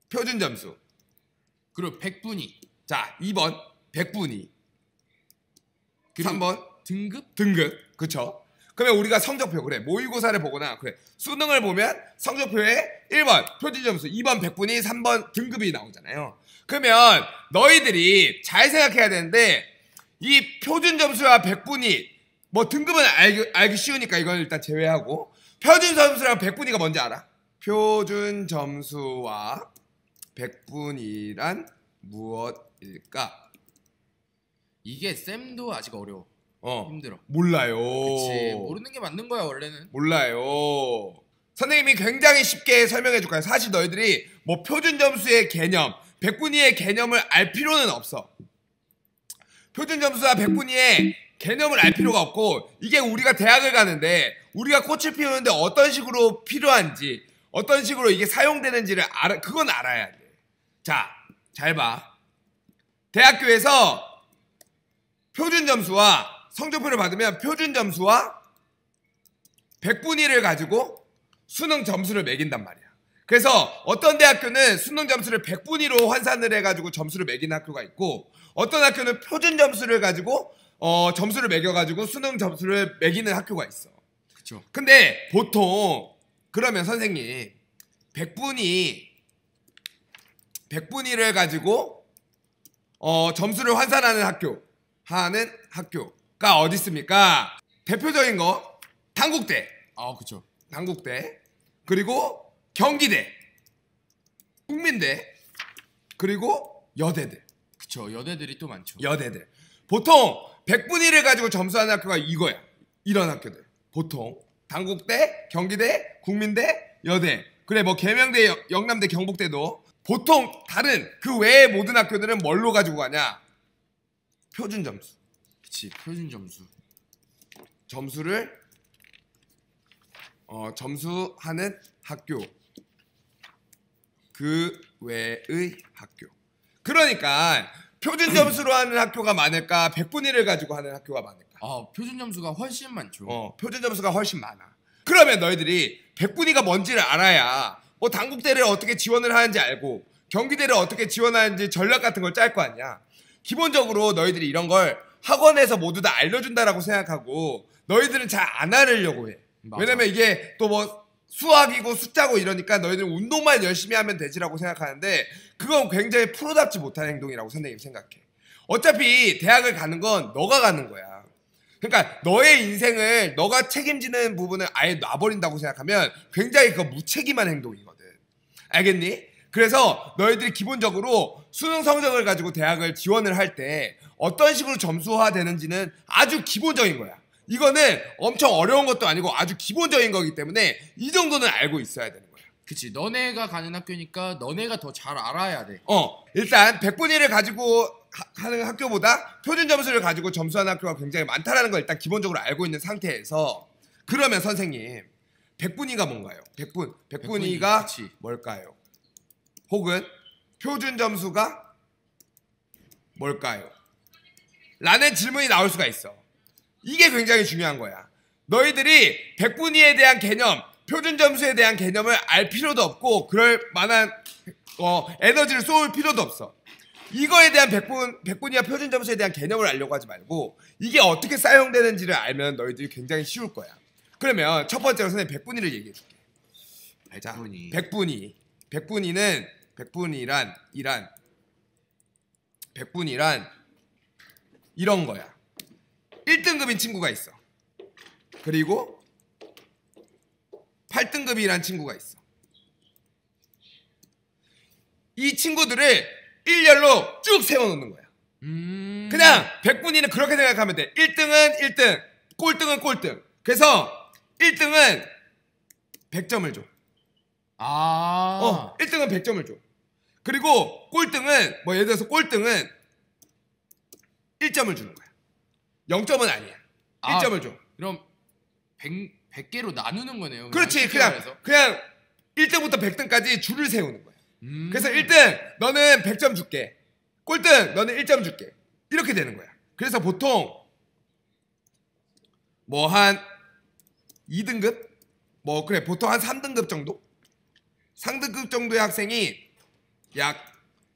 표준 점수. 그리고 백분위. 자, 2번 백분위. 3번 등급? 등급. 그쵸? 그러면 우리가 성적표, 그래, 모의고사를 보거나 그래 수능을 보면 성적표에 1번 표준 점수, 2번 백분위, 3번 등급이 나오잖아요. 그러면 너희들이 잘 생각해야 되는데, 이 표준 점수와 백분위, 뭐 등급은 알기 쉬우니까 이건 일단 제외하고, 표준 점수랑 백분위가 뭔지 알아? 표준 점수와 백분위란 무엇일까? 이게 쌤도 아직 어려워. 힘들어. 몰라요. 그치, 모르는 게 맞는 거야 원래는. 몰라요. 선생님이 굉장히 쉽게 설명해 줄 거야. 사실 너희들이 뭐 표준 점수의 개념, 백분위의 개념을 알 필요는 없어. 표준 점수와 백분위의 개념을 알 필요가 없고, 이게 우리가 대학을 가는데 우리가 꽃을 피우는데 어떤 식으로 필요한지, 어떤 식으로 이게 사용되는지를 그건 알아야 돼. 자, 잘 봐. 대학교에서 표준 점수와 성적표를 받으면 표준 점수와 백분위를 가지고 수능 점수를 매긴단 말이야. 그래서 어떤 대학교는 수능 점수를 백분위로 환산을 해가지고 점수를 매기는 학교가 있고, 어떤 학교는 표준 점수를 가지고 점수를 매겨가지고 수능 점수를 매기는 학교가 있어. 그쵸. 근데 보통 그러면 선생님 백분위를 가지고 점수를 환산하는 학교가 어디 있습니까? 대표적인 거 단국대. 그쵸. 단국대, 그리고 경기대, 국민대, 그리고 여대들. 그쵸. 여대들이 또 많죠. 여대들. 보통 백분위를 가지고 점수하는 학교가 이거야. 이런 학교들. 보통 단국대, 경기대, 국민대, 여대. 그래, 뭐 계명대, 영남대, 경북대도 보통 다른 그 외의 모든 학교들은 뭘로 가지고 가냐? 표준 점수. 그치, 표준 점수. 점수를 점수하는 학교, 그 외의 학교. 그러니까 표준 점수로 하는 학교가 많을까, 백분위를 가지고 하는 학교가 많을까? 표준 점수가 훨씬 많죠. 표준 점수가 훨씬 많아. 그러면 너희들이 백분위가 뭔지를 알아야 뭐 단국대를 어떻게 지원을 하는지 알고, 경기대를 어떻게 지원하는지 전략 같은 걸 짤 거 아니야. 기본적으로 너희들이 이런 걸 학원에서 모두 다 알려준다라고 생각하고 너희들은 잘 안 알으려고 해. 맞아. 왜냐면 이게 또 뭐 수학이고 숫자고 이러니까 너희들은 운동만 열심히 하면 되지라고 생각하는데, 그건 굉장히 프로답지 못한 행동이라고 선생님 생각해. 어차피 대학을 가는 건 너가 가는 거야. 그러니까 너의 인생을 너가 책임지는 부분을 아예 놔버린다고 생각하면 굉장히 그거 무책임한 행동이거든. 알겠니? 그래서 너희들이 기본적으로 수능 성적을 가지고 대학을 지원을 할 때 어떤 식으로 점수화 되는지는 아주 기본적인 거야. 이거는 엄청 어려운 것도 아니고 아주 기본적인 거기 때문에 이 정도는 알고 있어야 되는 거야. 그치, 너네가 가는 학교니까 너네가 더 잘 알아야 돼. 일단 백분위를 가지고 하는 학교보다 표준 점수를 가지고 점수하는 학교가 굉장히 많다라는 걸 일단 기본적으로 알고 있는 상태에서, 그러면 선생님 백분위가 뭔가요? 백분위가 그치. 뭘까요? 혹은 표준 점수가 뭘까요? 라는 질문이 나올 수가 있어. 이게 굉장히 중요한 거야. 너희들이 백분위에 대한 개념, 표준 점수에 대한 개념을 알 필요도 없고 그럴 만한 에너지를 쏠 필요도 없어. 이거에 대한 백분위와 표준 점수에 대한 개념을 알려고 하지 말고 이게 어떻게 사용되는지를 알면 너희들이 굉장히 쉬울 거야. 그러면 첫 번째로 선생님 백분위를 얘기해 줄게. 백분위란 이런 거야. 1등급인 친구가 있어. 그리고 8등급이란 친구가 있어. 이 친구들을 일렬로 쭉 세워놓는 거야. 그냥 백분위는 그렇게 생각하면 돼. 1등은 1등, 꼴등은 꼴등. 그래서 1등은 100점을 줘. 1등은 100점을 줘. 그리고 꼴등은 뭐 예를 들어서 꼴등은 1점을 주는 거야. 0점은 아니야. 1점을 줘. 그럼 100개로 나누는 거네요. 그렇지. 그냥 1등부터 100등까지 줄을 세우는 거야. 그래서 1등 너는 100점 줄게. 꼴등 너는 1점 줄게. 이렇게 되는 거야. 그래서 보통 뭐 한 2등급? 뭐 그래 보통 한 3등급 정도? 3등급 정도의 학생이 약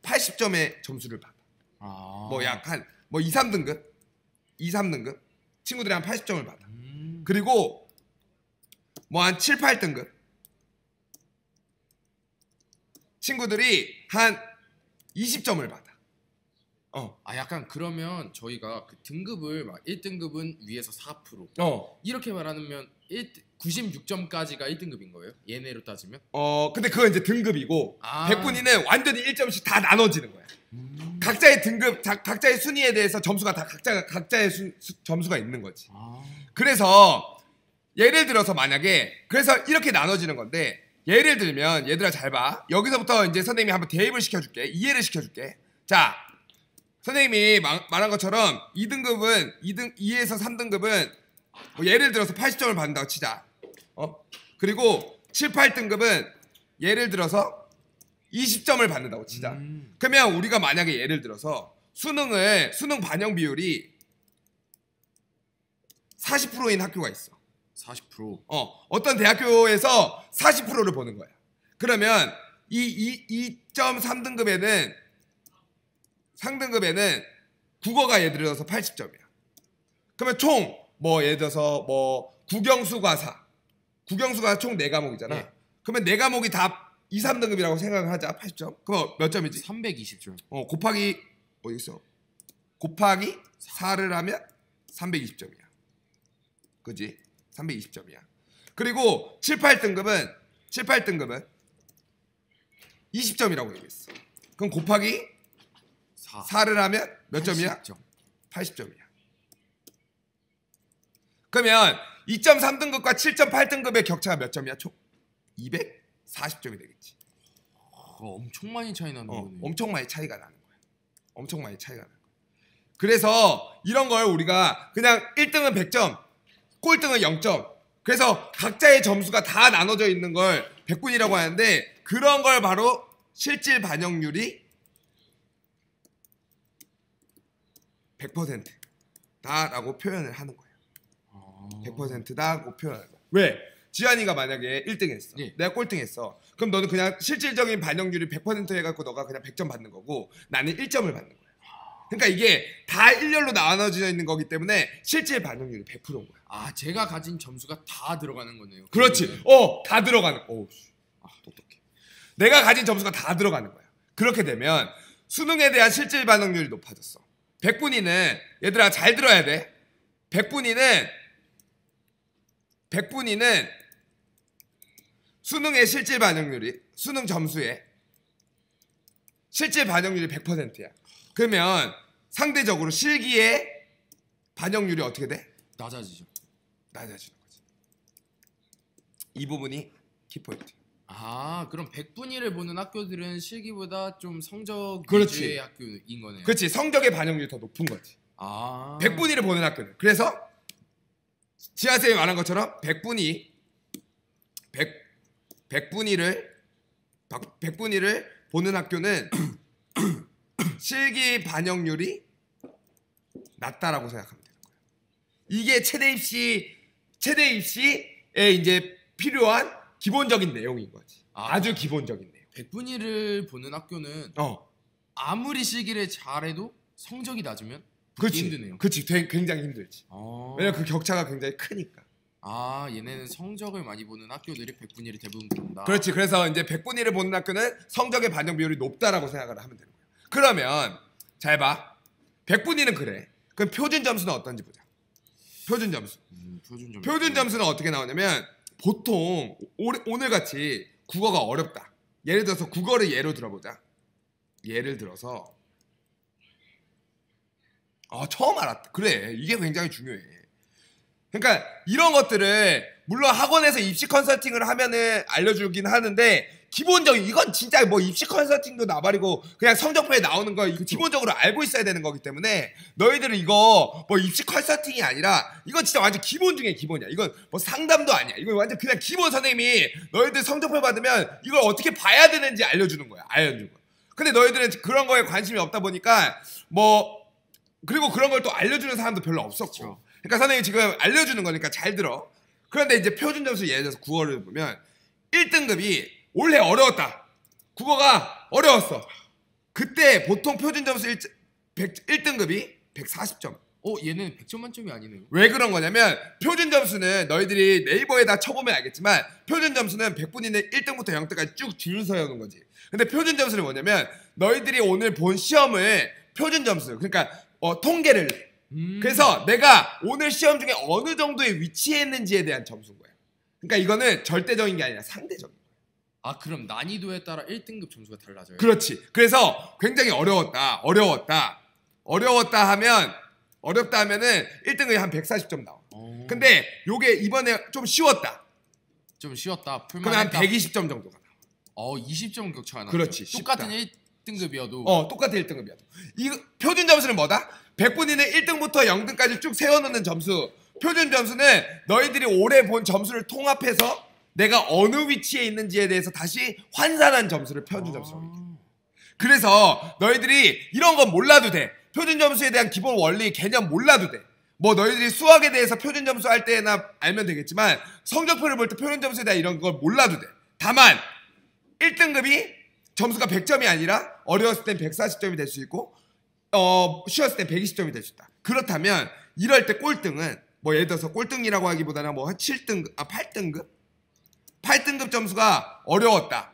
80점의 점수를 받아. 아. 뭐 약 한 뭐 2, 3등급, 2, 3등급 친구들이 한 80점을 받아. 그리고 뭐 한 7, 8등급 친구들이 한 20점을 받아. 아 약간 그러면 저희가 그 등급을 막 1등급은 위에서 4% 이렇게 말하면 96점까지가 1등급인 거예요? 얘네로 따지면? 근데 그건 이제 등급이고 아. 백분위는 완전히 1점씩 다 나눠지는 거야. 각자의 등급, 각자의 순위에 대해서 점수가 다 각자의 점수가 있는 거지. 아. 그래서 예를 들어서 만약에 그래서 이렇게 나눠지는 건데 예를 들면 얘들아 잘 봐. 여기서부터 이제 선생님이 한번 대입을 시켜줄게. 이해를 시켜줄게. 자, 선생님이 말한 것처럼 2등급은 2에서 3등급은 뭐 예를 들어서 80점을 받는다고 치자. 그리고 7, 8등급은 예를 들어서 20점을 받는다고 치자. 그러면 우리가 만약에 예를 들어서 수능 반영 비율이 40%인 학교가 있어. 40%. 어떤 대학교에서 40%를 보는 거야. 그러면 이 2.3등급에는 상등급에는 국어가 예를 들어서 80점이야. 그러면 총 뭐 예를 들어서 뭐 국영수과사 총 4과목이잖아. 네. 그러면 4과목이 다 2, 3등급이라고 생각을 하자. 80점. 그럼 몇 점이지? 320점. 곱하기 어디 있어? 곱하기 4를 하면 320점이야. 그지? 320점이야. 그리고 7, 8등급은 20점이라고 얘기했어. 그럼 곱하기 4를 하면 몇 점이야? 80점. 80점이야. 그러면 2.3등급과 7.8등급의 격차가 몇 점이야? 총 240점이 되겠지. 엄청 많이 차이 나는 거네. 엄청 많이 차이가 나는 거야. 엄청 많이 차이가 나는 거야. 그래서 이런 걸 우리가 그냥 1등은 100점, 꼴등은 0점. 그래서 각자의 점수가 다 나눠져 있는 걸 백분이라고 하는데 그런 걸 바로 실질 반영률이 100%다라고 표현을 하는 거예요. 100%다고 표현하는 거야. 왜? 지한이가 만약에 1등했어. 예. 내가 꼴등했어. 그럼 너는 그냥 실질적인 반영률이 100% 해갖고 너가 그냥 100점 받는 거고 나는 1점을 받는 거야. 그러니까 이게 다 일렬로 나눠져 있는 거기 때문에 실질 반영률이 100%인 거야. 아 제가 가진 점수가 다 들어가는 거네요. 그렇지. 다 들어가는. 똑똑해. 내가 가진 점수가 다 들어가는 거야. 그렇게 되면 수능에 대한 실질 반영률이 높아졌어. 백분위는 얘들아 잘 들어야 돼. 백분위는 수능의 실질 반영률이 수능 점수에 실질 반영률이 100%야. 그러면 상대적으로 실기의 반영률이 어떻게 돼? 낮아지죠. 낮아지는 거지. 이 부분이 키포인트. 아 그럼 백분위를 보는 학교들은 실기보다 좀 성적 그렇지. 위주의 학교인 거네요. 그렇지. 성적의 반영률이 더 높은 거지. 아 백분위를 보는 학교는. 그래서 지하쌤이 말한 것처럼 백분위를 보는 학교는 실기 반영률이 낮다라고 생각하면 되는 거예요. 이게 최대 입시에 이제 필요한 기본적인 내용인 거지. 아주 기본적인 내용. 백분위를 보는 학교는 아무리 실기를 잘해도 성적이 낮으면 되게 힘드네요. 그렇지. 굉장히 힘들지. 왜냐면 그 격차가 굉장히 크니까. 아 얘네는 성적을 많이 보는 학교들이 백분위를 대부분 본다. 그렇지. 그래서 이제 백분위를 보는 학교는 성적의 반영 비율이 높다라고 생각을 하면 되는 거야. 그러면 잘 봐. 백분위는 그래. 그럼 표준 점수는 어떤지 보자. 표준 점수. 표준 점수는 어떻게 나오냐면 보통 오늘 같이 국어가 어렵다. 예를 들어서 국어를 예로 들어보자. 예를 들어서 처음 알았다. 그래. 이게 굉장히 중요해. 그러니까 이런 것들을 물론 학원에서 입시 컨설팅을 하면은 알려주긴 하는데 기본적인 이건 진짜 뭐 입시 컨설팅도 나발이고 그냥 성적표에 나오는 거 기본적으로 알고 있어야 되는 거기 때문에 너희들은 이거 뭐 입시 컨설팅이 아니라 이건 진짜 완전 기본 중에 기본이야. 이건 뭐 상담도 아니야. 이건 완전 그냥 기본. 선생님이 너희들 성적표 받으면 이걸 어떻게 봐야 되는지 알려주는 거야. 알려주는 거야. 근데 너희들은 그런 거에 관심이 없다 보니까 그리고 그런 걸 또 알려주는 사람도 별로 없었고. 그렇죠. 그러니까 선생님이 지금 알려주는 거니까 잘 들어. 그런데 이제 표준 점수 예를 들어서 국어를 보면 1등급이 올해 어려웠다. 국어가 어려웠어. 그때 보통 표준 점수 1등급이 140점. 얘는 100점 만점이 아니네요. 왜 그런 거냐면 표준 점수는 너희들이 네이버에다 쳐보면 알겠지만 표준 점수는 100분위는 1등부터 0등까지 쭉 줄 서여놓은 거지. 근데 표준 점수는 뭐냐면 너희들이 오늘 본 시험을 표준 점수 그러니까 통계를 내. 그래서 내가 오늘 시험 중에 어느 정도에 위치했는지에 대한 점수인 거야. 그러니까 이거는 절대적인 게 아니라 상대적인 거야. 그럼 난이도에 따라 1등급 점수가 달라져요? 그렇지. 그래서 굉장히 어려웠다 하면은 1등급이 한 140점 나와. 근데 요게 이번에 좀 쉬웠다. 그럼 한 120점 정도가 나와. 20점 격차가 나. 그렇지. 똑같은 1등급이어도. 똑같은 1등급이어도. 이 표준 점수는 뭐다? 100분위는 1등부터 0등까지 쭉 세워놓는 점수. 표준 점수는 너희들이 올해 본 점수를 통합해서 내가 어느 위치에 있는지에 대해서 다시 환산한 점수를 표준 점수라고 얘기해. 그래서 너희들이 이런 건 몰라도 돼. 표준 점수에 대한 기본 원리, 개념 몰라도 돼. 뭐 너희들이 수학에 대해서 표준 점수 할 때나 알면 되겠지만 성적표를 볼 때 표준 점수에 대한 이런 걸 몰라도 돼. 다만 1등급이 점수가 100점이 아니라 어려웠을 땐 140점이 될 수 있고 쉬웠을 땐 120점이 될 수 있다. 그렇다면 이럴 때 꼴등은 뭐 예를 들어서 꼴등이라고 하기보다는 뭐 한 7등급, 8등급? 8등급 점수가 어려웠다.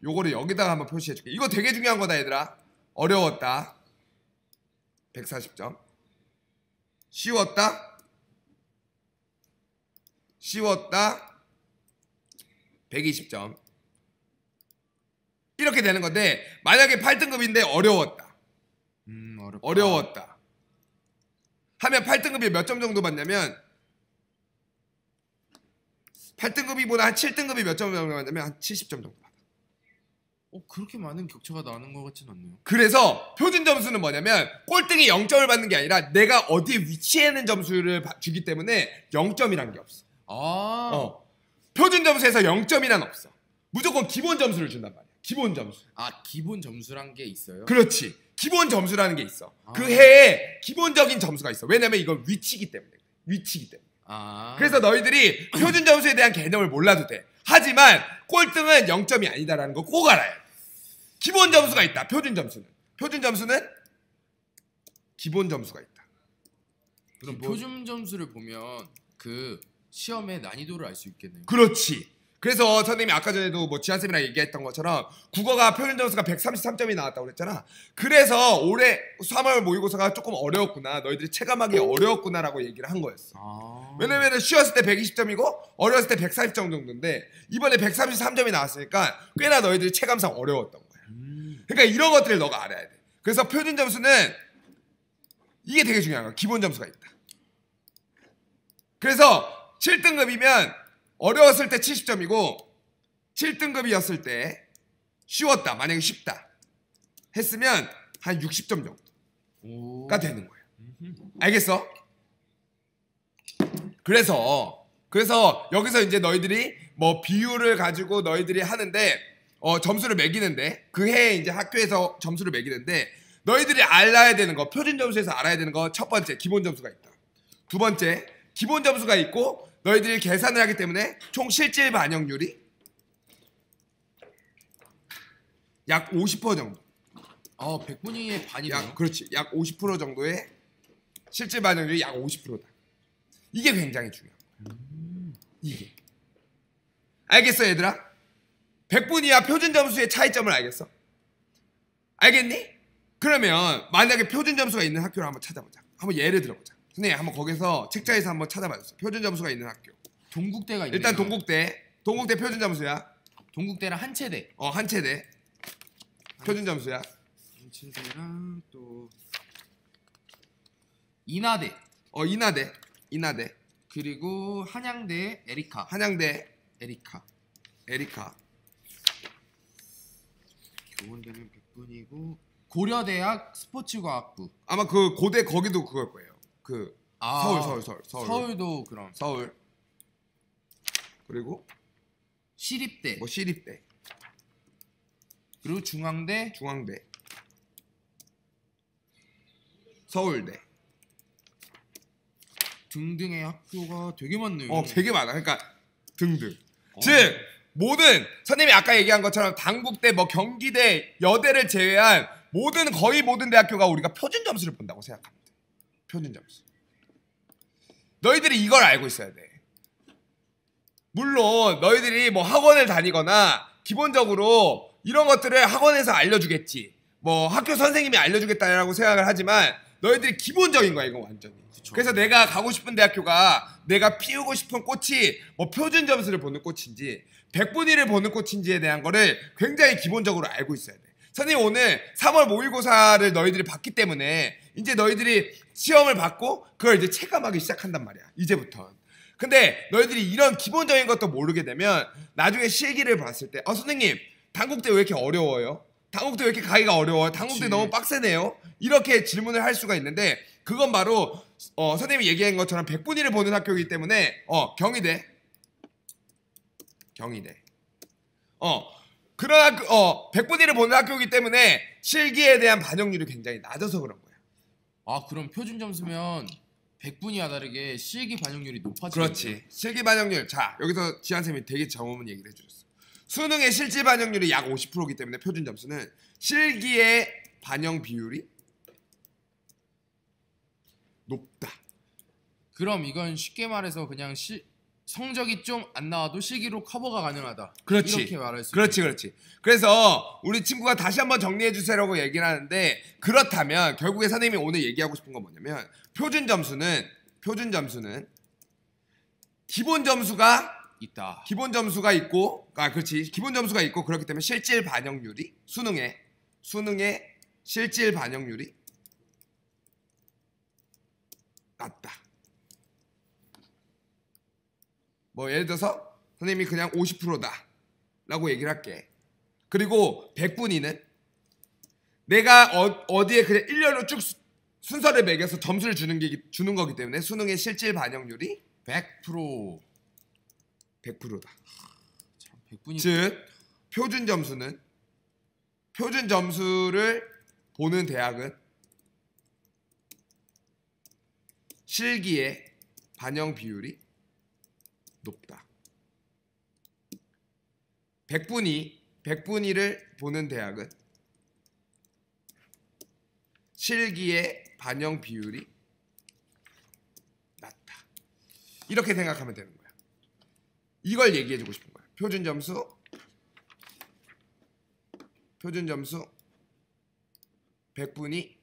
요거를 여기다가 한번 표시해줄게. 이거 되게 중요한 거다 얘들아. 어려웠다 140점, 쉬웠다 120점 이렇게 되는 건데 만약에 8등급인데 어려웠다 하면 8등급이 몇 점 정도 받냐면 8등급이보다 한 7등급이 몇 점 정도 받냐면 한 70점 정도 받아. 그렇게 많은 격차가 나는 것 같진 않네요. 그래서 표준 점수는 뭐냐면 꼴등이 0점을 받는 게 아니라 내가 어디에 위치해 있는 점수를 주기 때문에 0점이란 게 없어. 표준 점수에서 0점이란 없어. 무조건 기본 점수를 준단 말이야. 기본 점수. 기본 점수란 게 있어요? 그렇지. 기본 점수라는 게 있어. 그 해에 기본적인 점수가 있어. 왜냐면 이건 위치기 때문에. 그래서 너희들이 표준 점수에 대한 개념을 몰라도 돼. 하지만 꼴등은 0점이 아니다라는 거 꼭 알아야 돼. 기본 점수가 있다. 표준 점수는 기본 점수가 있다. 그럼 표준 점수를 보면 그 시험의 난이도를 알 수 있겠네요. 그렇지. 그래서 선생님이 아까 전에도 뭐 지한쌤이랑 얘기했던 것처럼 국어가 표준 점수가 133점이 나왔다고 그랬잖아. 그래서 올해 3월 모의고사가 조금 어려웠구나, 너희들이 체감하기 어려웠구나라고 얘기를 한 거였어. 왜냐면은 쉬웠을 때 120점이고 어려웠을 때 140점 정도인데 이번에 133점이 나왔으니까 꽤나 너희들이 체감상 어려웠던 거야. 그러니까 이런 것들을 너가 알아야 돼. 그래서 표준 점수는 이게 되게 중요한 거야. 기본 점수가 있다. 그래서 7등급이면 어려웠을 때 70점이고 7등급이었을 때 쉬웠다, 만약에 쉽다 했으면 한 60점 정도가 되는 거예요. 알겠어? 그래서 여기서 이제 너희들이 뭐 비율을 가지고 너희들이 하는데 점수를 매기는데 그 해에 이제 학교에서 점수를 매기는데 너희들이 알아야 되는 거, 표준 점수에서 알아야 되는 거, 첫 번째 기본 점수가 있다. 두 번째 기본 점수가 있고 너희들이 계산을 하기 때문에 총 실질 반영률이 약 50% 정도. 100분위의 반이네요. 그렇지. 약 50% 정도의 실질 반영률이 약 50%다. 이게 굉장히 중요한 거야. 이게. 알겠어 얘들아? 100분 이하 표준 점수의 차이점을 알겠어? 알겠니? 그러면 만약에 표준 점수가 있는 학교를 한번 찾아보자. 한번 예를 들어보자. 선생님 한번 거기서 책자에서 한번 찾아봐주세요. 표준 점수가 있는 학교. 동국대가 있네요. 일단 동국대 표준 점수야. 동국대랑 한체대. 한체대 표준 점수야. 한체대랑 또 인하대. 인하대. 그리고 한양대 에리카. 에리카. 교원대는 100분이고 고려대학 스포츠과학부. 아마 그 고대 거기도 그걸 거예요. 서울. 서울도 그럼. 서울. 그리고 시립대. 시립대. 그리고 중앙대. 서울대. 등등의 학교가 되게 많네요. 되게 많아. 그러니까 등등. 즉 모든 선생님이 아까 얘기한 것처럼 단국대, 뭐 경기대, 여대를 제외한 거의 모든 대학교가 우리가 표준 점수를 본다고 생각합니다. 표준 점수. 너희들이 이걸 알고 있어야 돼. 물론 너희들이 뭐 학원을 다니거나 기본적으로 이런 것들을 학원에서 알려주겠지. 뭐 학교 선생님이 알려주겠다라고 생각을 하지만 너희들이 기본적인 거야 이거 완전히. 그쵸. 그래서 내가 가고 싶은 대학교가 내가 피우고 싶은 꽃이 뭐 표준 점수를 보는 꽃인지 백분위를 보는 꽃인지에 대한 거를 굉장히 기본적으로 알고 있어야 돼. 선생님 오늘 3월 모의고사를 너희들이 봤기 때문에 이제 너희들이 시험을 받고 그걸 이제 체감하기 시작한단 말이야. 이제부터. 근데 너희들이 이런 기본적인 것도 모르게 되면 나중에 실기를 봤을 때 선생님 단국대 왜 이렇게 어려워요? 단국대 왜 이렇게 가기가 어려워요? 단국대 그치. 너무 빡세네요? 이렇게 질문을 할 수가 있는데 그건 바로 선생님이 얘기한 것처럼 백분위를 보는 학교이기 때문에 경희대 그런 학교 백분위를 보는 학교이기 때문에 실기에 대한 반영률이 굉장히 낮아서 그런 거야. 아 그럼 표준 점수면 백분위와 다르게 실기 반영률이 높아지는 그렇지. 실기 반영률. 자 여기서 지한쌤이 되게 정확한 얘기를 해주셨어. 수능의 실질 반영률이 약 50%이기 때문에 표준 점수는 실기의 반영 비율이 높다. 그럼 이건 쉽게 말해서 그냥 성적이 좀 안 나와도 실기로 커버가 가능하다. 그렇지. 이렇게 말할 수 그렇지. 그래서 우리 친구가 다시 한번 정리해 주세요라고 얘기를 하는데 그렇다면 결국에 선생님이 오늘 얘기하고 싶은 건 뭐냐면 표준 점수는 기본 점수가 있다. 기본 점수가 있고 그렇지. 기본 점수가 있고 그렇기 때문에 실질 반영률이 수능의 실질 반영률이 낮다. 뭐 예를 들어서 선생님이 그냥 50%다 라고 얘기를 할게. 그리고 백분위는 내가 어디에 그냥 일렬로 쭉 순서를 매겨서 점수를 주는 거기 때문에 수능의 실질 반영률이 100%. 100%다. 백분위. 즉 표준 점수를 보는 대학은 실기의 반영 비율이 높다. 백분위를 보는 대학은 실기의 반영 비율이 낮다. 이렇게 생각하면 되는 거야. 이걸 얘기해주고 싶은 거야. 표준 점수, 백분위,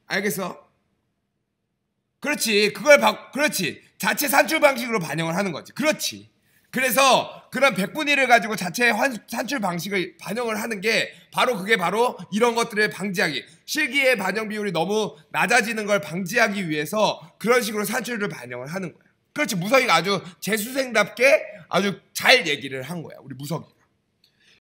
알겠어? 그렇지. 그렇지. 자체 산출 방식으로 반영을 하는 거지. 그렇지. 그래서 그런 백분위를 가지고 자체 산출 방식을 반영을 하는 게 그게 바로 이런 것들을 방지하기. 실기의 반영 비율이 너무 낮아지는 걸 방지하기 위해서 그런 식으로 산출을 반영을 하는 거야. 그렇지. 무석이가 아주 재수생답게 아주 잘 얘기를 한 거야. 우리 무석이가.